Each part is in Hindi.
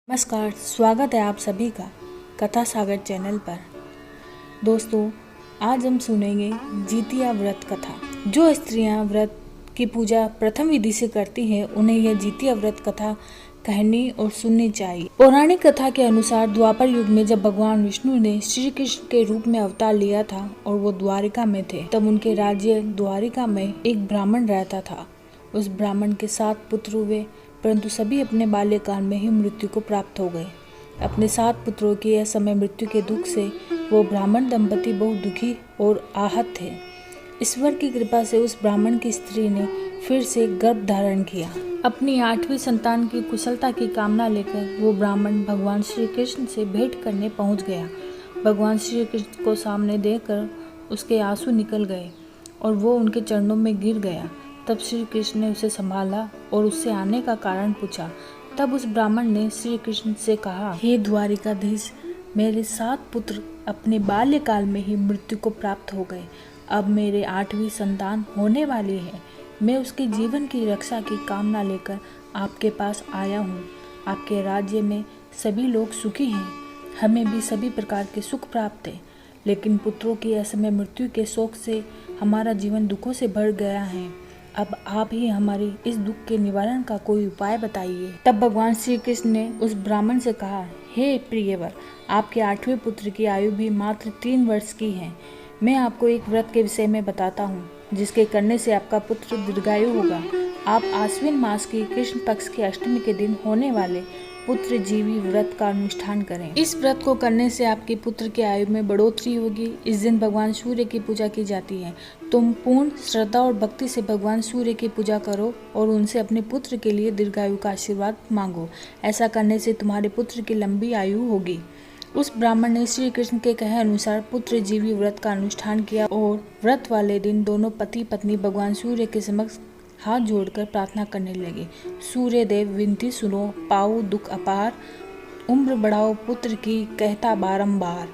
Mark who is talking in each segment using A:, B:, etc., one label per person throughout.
A: नमस्कार, स्वागत है आप सभी का कथा सागर चैनल पर। दोस्तों, आज हम सुनेंगे जितिया व्रत कथा। जो स्त्रियां व्रत की पूजा प्रथम विधि से करती हैं, उन्हें यह जितिया व्रत कथा कहनी और सुननी चाहिए। पौराणिक कथा के अनुसार द्वापर युग में जब भगवान विष्णु ने श्री कृष्ण के रूप में अवतार लिया था और वो द्वारिका में थे, तब उनके राज्य द्वारिका में एक ब्राह्मण रहता था। उस ब्राह्मण के 7 पुत्र हुए, परंतु सभी अपने बाल्यकाल में ही मृत्यु को प्राप्त हो गए। अपने 7 पुत्रों की यह समय मृत्यु के दुख से वो ब्राह्मण दंपति बहुत दुखी और आहत थे। ईश्वर की कृपा से उस ब्राह्मण की स्त्री ने फिर से गर्भ धारण किया। अपनी 8वीं संतान की कुशलता की कामना लेकर वो ब्राह्मण भगवान श्री कृष्ण से भेंट करने पहुंच गया। भगवान श्री कृष्ण को सामने देखकर उसके आंसू निकल गए और वो उनके चरणों में गिर गया। तब श्री कृष्ण ने उसे संभाला और उससे आने का कारण पूछा। तब उस ब्राह्मण ने श्री कृष्ण से कहा, हे द्वारिकाधीश, मेरे 7 पुत्र अपने बाल्यकाल में ही मृत्यु को प्राप्त हो गए। अब मेरे 8वीं संतान होने वाली है। मैं उसके जीवन की रक्षा की कामना लेकर आपके पास आया हूँ। आपके राज्य में सभी लोग सुखी हैं, हमें भी सभी प्रकार के सुख प्राप्त है, लेकिन पुत्रों की असमय मृत्यु के शोक से हमारा जीवन दुखों से भर गया है। अब आप ही हमारे इस दुख के निवारण का कोई उपाय बताइए। तब भगवान श्री कृष्ण ने उस ब्राह्मण से कहा, हे प्रियवर, आपके 8वें पुत्र की आयु भी मात्र 3 वर्ष की है। मैं आपको एक व्रत के विषय में बताता हूँ, जिसके करने से आपका पुत्र दीर्घायु होगा। आप आश्विन मास की कृष्ण पक्ष की अष्टमी के दिन होने वाले पुत्र जीवी व्रत का अनुष्ठान करें। इस व्रत को करने से आपके पुत्र की आयु में बढ़ोतरी होगी। इस दिन भगवान सूर्य की पूजा की जाती है। तुम पूर्ण श्रद्धा और भक्ति से भगवान सूर्य की पूजा करो और उनसे अपने पुत्र के लिए दीर्घायु का आशीर्वाद मांगो। ऐसा करने से तुम्हारे पुत्र की लंबी आयु होगी। उस ब्राह्मण ने श्री कृष्ण के कहे अनुसार पुत्र जीवी व्रत का अनुष्ठान किया और व्रत वाले दिन दोनों पति पत्नी भगवान सूर्य के समक्ष हाथ जोड़कर प्रार्थना करने लगे। सूर्य देव, विनती सुनो, पाओ दुख अपार, उम्र बढ़ाओ पुत्र की, कहता बारंबार।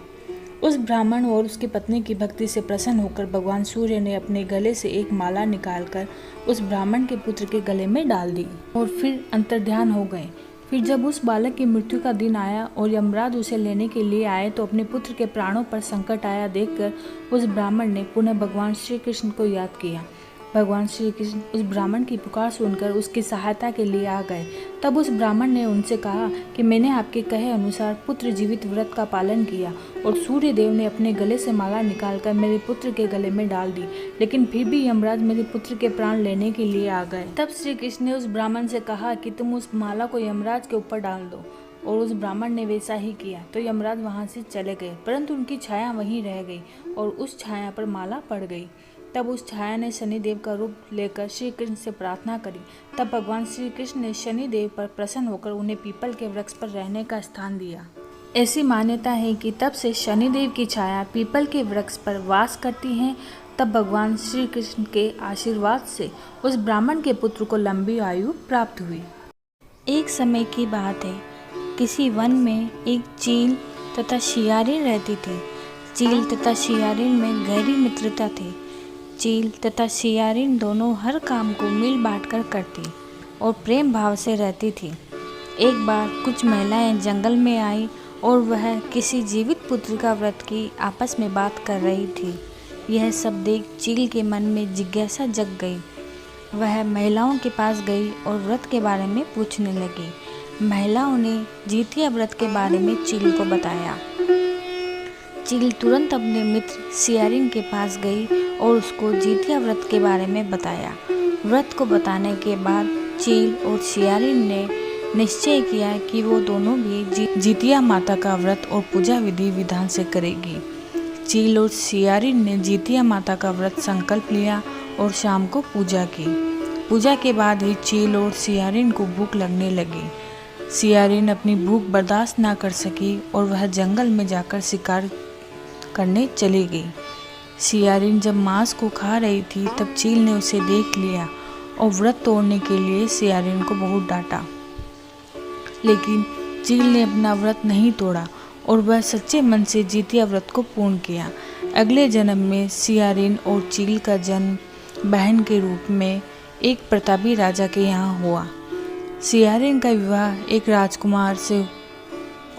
A: उस ब्राह्मण और उसकी पत्नी की भक्ति से प्रसन्न होकर भगवान सूर्य ने अपने गले से एक माला निकालकर उस ब्राह्मण के पुत्र के गले में डाल दी और फिर अंतर्ध्यान हो गए। फिर जब उस बालक की मृत्यु का दिन आया और यमराज उसे लेने के लिए आए, तो अपने पुत्र के प्राणों पर संकट आया देखकर उस ब्राह्मण ने पुनः भगवान श्री कृष्ण को याद किया। भगवान श्री कृष्ण उस ब्राह्मण की पुकार सुनकर उसकी सहायता के लिए आ गए। तब उस ब्राह्मण ने उनसे कहा कि मैंने आपके कहे अनुसार पुत्र जीवित व्रत का पालन किया और सूर्य देव ने अपने गले से माला निकालकर मेरे पुत्र के गले में डाल दी, लेकिन फिर भी यमराज मेरे पुत्र के प्राण लेने के लिए आ गए। तब श्री कृष्ण ने उस ब्राह्मण से कहा कि तुम उस माला को यमराज के ऊपर डाल दो, और उस ब्राह्मण ने वैसा ही किया। तो यमराज वहां से चले गए, परंतु उनकी छाया वहीं रह गई और उस छाया पर माला पड़ गई। तब उस छाया ने शनिदेव का रूप लेकर श्री कृष्ण से प्रार्थना करी। तब भगवान श्री कृष्ण ने शनिदेव पर प्रसन्न होकर उन्हें पीपल के वृक्ष पर रहने का स्थान दिया। ऐसी मान्यता है कि तब से शनिदेव की छाया पीपल के वृक्ष पर वास करती है। तब भगवान श्री कृष्ण के आशीर्वाद से उस ब्राह्मण के पुत्र को लंबी आयु प्राप्त हुई। एक समय की बात है, किसी वन में एक चील तथा शियारिन रहती थी। चील तथा शियारिन में गहरी मित्रता थी। चील तथा शियारिन दोनों हर काम को मिल बांटकर करती और प्रेम भाव से रहती थी। एक बार कुछ महिलाएं जंगल में आई और वह किसी जीवित पुत्र का व्रत की आपस में बात कर रही थी। यह सब देख चील के मन में जिज्ञासा जग गई। वह महिलाओं के पास गई और व्रत के बारे में पूछने लगी। महिलाओं ने जितिया व्रत के बारे में चील को बताया। चील तुरंत अपने मित्र शियारिन के पास गई और उसको जितिया व्रत के बारे में बताया। व्रत को बताने के बाद चील और शियारिन ने निश्चय किया कि वो दोनों भी जितिया माता का व्रत और पूजा विधि विधान से करेगी। चील और शियारिन ने जितिया माता का व्रत संकल्प लिया और शाम को पूजा की। पूजा के बाद ही चील और शियारिन को भूख लगने लगी। शियारिन अपनी भूख बर्दाश्त ना कर सकी और वह जंगल में जाकर शिकार करने चली गई। शियारिन जब मांस को खा रही थी, तब चील ने उसे देख लिया और व्रत तोड़ने के लिए शियारिन को बहुत डांटा, लेकिन चील ने अपना व्रत नहीं तोड़ा और वह सच्चे मन से जितिया व्रत को पूर्ण किया। अगले जन्म में शियारिन और चील का जन्म बहन के रूप में एक प्रतापी राजा के यहाँ हुआ। शियारिन का विवाह एक राजकुमार से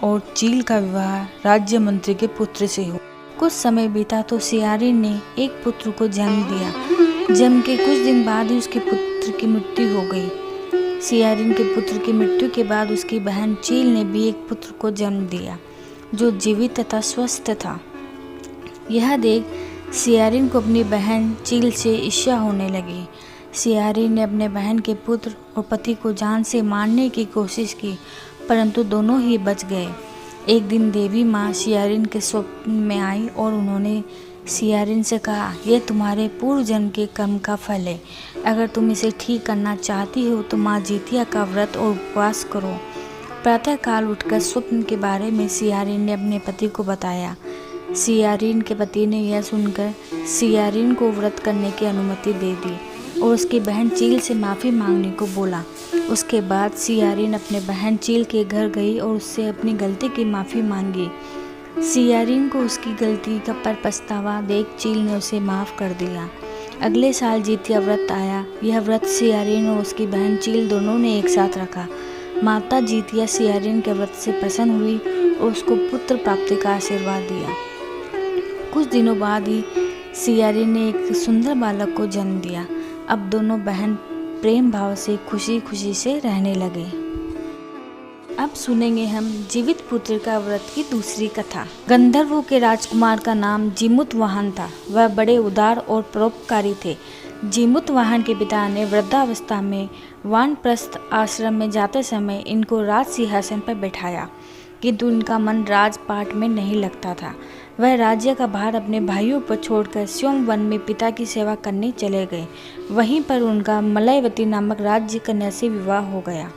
A: और चील का विवाह राज्य मंत्री के पुत्र से हो। कुछ समय बीता तो सियारिन ने एक पुत्र को जन्म दिया। जन्म के कुछ दिन बाद ही उसके पुत्र की मृत्यु हो गई। सियारिन के पुत्र की मृत्यु के बाद उसकी बहन चील ने भी एक पुत्र को जन्म दिया जो जीवित तथा स्वस्थ था। यह देख सियारिन को अपनी बहन चील से ईर्ष्या होने लगी। सियारिन ने अपने बहन के पुत्र और पति को जान से मारने की कोशिश की, परंतु दोनों ही बच गए। एक दिन देवी माँ सियारिन के स्वप्न में आई और उन्होंने सियारिन से कहा, यह तुम्हारे पूर्व जन्म के कर्म का फल है। अगर तुम इसे ठीक करना चाहती हो तो माँ जितिया का व्रत और उपवास करो। प्रातःकाल उठकर स्वप्न के बारे में सियारिन ने अपने पति को बताया। सियारिन के पति ने यह सुनकर सियारिन को व्रत करने की अनुमति दे दी और उसकी बहन चील से माफ़ी मांगने को बोला। उसके बाद सियारिन अपने बहन चील के घर गई और उससे अपनी गलती की माफ़ी मांगी। सियारिन को उसकी गलती का पर पछतावा देख चील ने उसे माफ़ कर दिया। अगले साल जितिया व्रत आया। यह व्रत सियारिन और उसकी बहन चील दोनों ने एक साथ रखा। माता जितिया सियारिन के व्रत से प्रसन्न हुई और उसको पुत्र प्राप्ति का आशीर्वाद दिया। कुछ दिनों बाद ही सियारिन ने एक सुंदर बालक को जन्म दिया। अब दोनों बहन प्रेम भाव से खुशी खुशी से रहने लगे। अब सुनेंगे हम जीवित पुत्र का व्रत की दूसरी कथा। गंधर्वों के राजकुमार का नाम जीमुतवाहन था। वह बड़े उदार और परोपकारी थे। जीमुतवाहन के पिता ने वृद्धावस्था में वानप्रस्थ आश्रम में जाते समय इनको राज सिंहासन पर बैठाया, किंतु इनका मन राजपाट में नहीं लगता था। वह राज्य का भार अपने भाइयों पर छोड़कर स्वयं वन में पिता की सेवा करने चले गए। वहीं पर उनका मलयवती नामक राज्य कन्या से विवाह हो गया।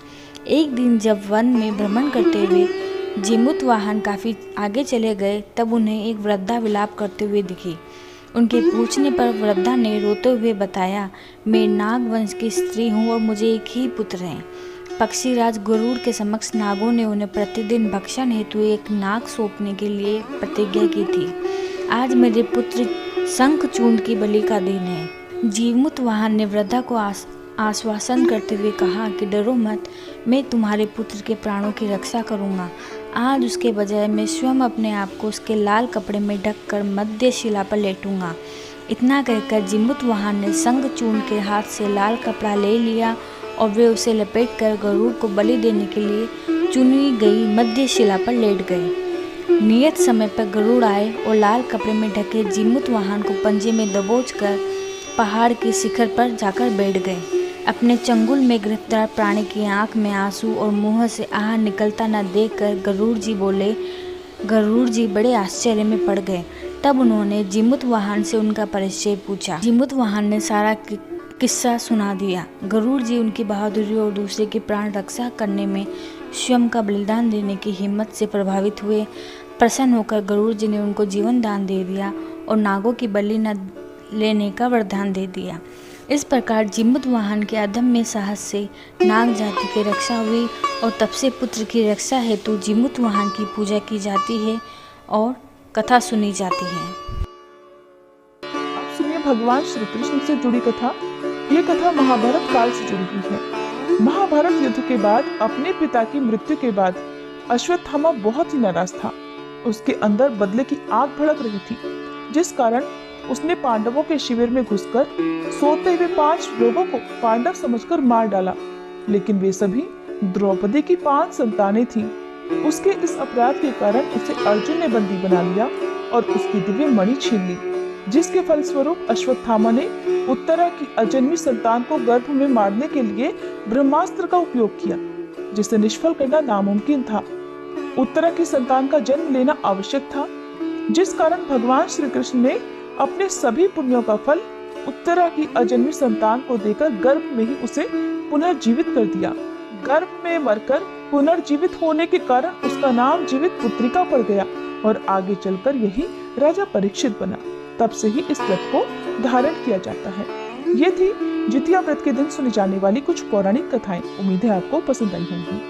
A: एक दिन जब वन में भ्रमण करते हुए जीमुतवाहन काफ़ी आगे चले गए, तब उन्हें एक वृद्धा विलाप करते हुए दिखी। उनके पूछने पर वृद्धा ने रोते हुए बताया, मैं नाग वंश की स्त्री हूँ और मुझे एक ही पुत्र है। पक्षीराज गरुड़ के समक्ष नागों ने उन्हें प्रतिदिन भक्षण हेतु एक नाग सौंपने के लिए प्रतिज्ञा की थी। आज मेरे पुत्र शंखचूर्ण की बलि का दिन है। जीमुतवाहन ने वृद्धा को आश्वासन करते हुए कहा कि डरो मत, मैं तुम्हारे पुत्र के प्राणों की रक्षा करूंगा। आज उसके बजाय मैं स्वयं अपने आप को उसके लाल कपड़े में ढककर मध्य शिला पर लेटूंगा। इतना कहकर जीमुतवाहन ने शंखचूर्ण के हाथ से लाल कपड़ा ले लिया और वे उसे लपेटकर गरुड़ को बलि देने के लिए चुनी गई मध्य शिला पर लेट गए। नियत समय पर गरुड़ आए और लाल कपड़े में ढके जीमुतवाहन को पंजे में दबोचकर पहाड़ की शिखर पर जाकर बैठ गए। अपने चंगुल में गिरफ्तार प्राणी की आंख में आंसू और मुंह से आह निकलता न देखकर गरुड़ जी बड़े आश्चर्य में पड़ गए। तब उन्होंने जीमुतवाहन से उनका परिचय पूछा। जीमुतवाहन ने सारा किस्सा सुना दिया। गरुड़ जी उनकी बहादुरी और दूसरे की प्राण रक्षा करने में स्वयं का बलिदान देने की हिम्मत से प्रभावित हुए। प्रसन्न होकर गरुड़ जी ने उनको जीवन दान दे दिया और नागों की बलि न लेने का वरदान दे दिया। इस प्रकार जीमुतवाहन के अदम्य साहस से नाग जाति की रक्षा हुई और तब से पुत्र की रक्षा हेतु जीमुतवाहन की पूजा की जाती है और कथा सुनी जाती है।
B: आप सुनिए भगवान श्री कृष्ण से जुड़ी कथा। ये कथा महाभारत काल से जुड़ी हुई है। महाभारत युद्ध के बाद अपने पिता की मृत्यु के बाद अश्वत्थामा बहुत ही नाराज था। उसके अंदर बदले की आग भड़क रही थी, जिस कारण उसने पांडवों के शिविर में घुसकर सोते हुए 5 लोगों को पांडव समझकर मार डाला। लेकिन वे सभी द्रौपदी की 5 संतानें थीं। उसके इस अपराध के कारण उसे अर्जुन ने बंदी बना लिया और उसकी दिव्य मणि छीन ली, जिसके फलस्वरूप अश्वत्थामा ने उत्तरा की अजन्मी संतान को गर्भ में मारने के लिए ब्रह्मास्त्र का उपयोग किया, जिसे निष्फल करना नामुमकिन था। उत्तरा की संतान का जन्म लेना आवश्यक था, जिस कारण भगवान श्री कृष्ण ने अपने सभी पुण्यों का फल उत्तरा की अजन्मी संतान को देकर गर्भ में ही उसे पुनर्जीवित कर दिया। गर्भ में मरकर पुनर्जीवित होने के कारण उसका नाम जीवित पुत्रिका पड़ गया और आगे चलकर यही राजा परीक्षित बना। तब से ही इस व्रत को धारण किया जाता है। ये थी जितिया व्रत के दिन सुनी जाने वाली कुछ पौराणिक कथाएं। उम्मीद है आपको पसंद आई होंगी।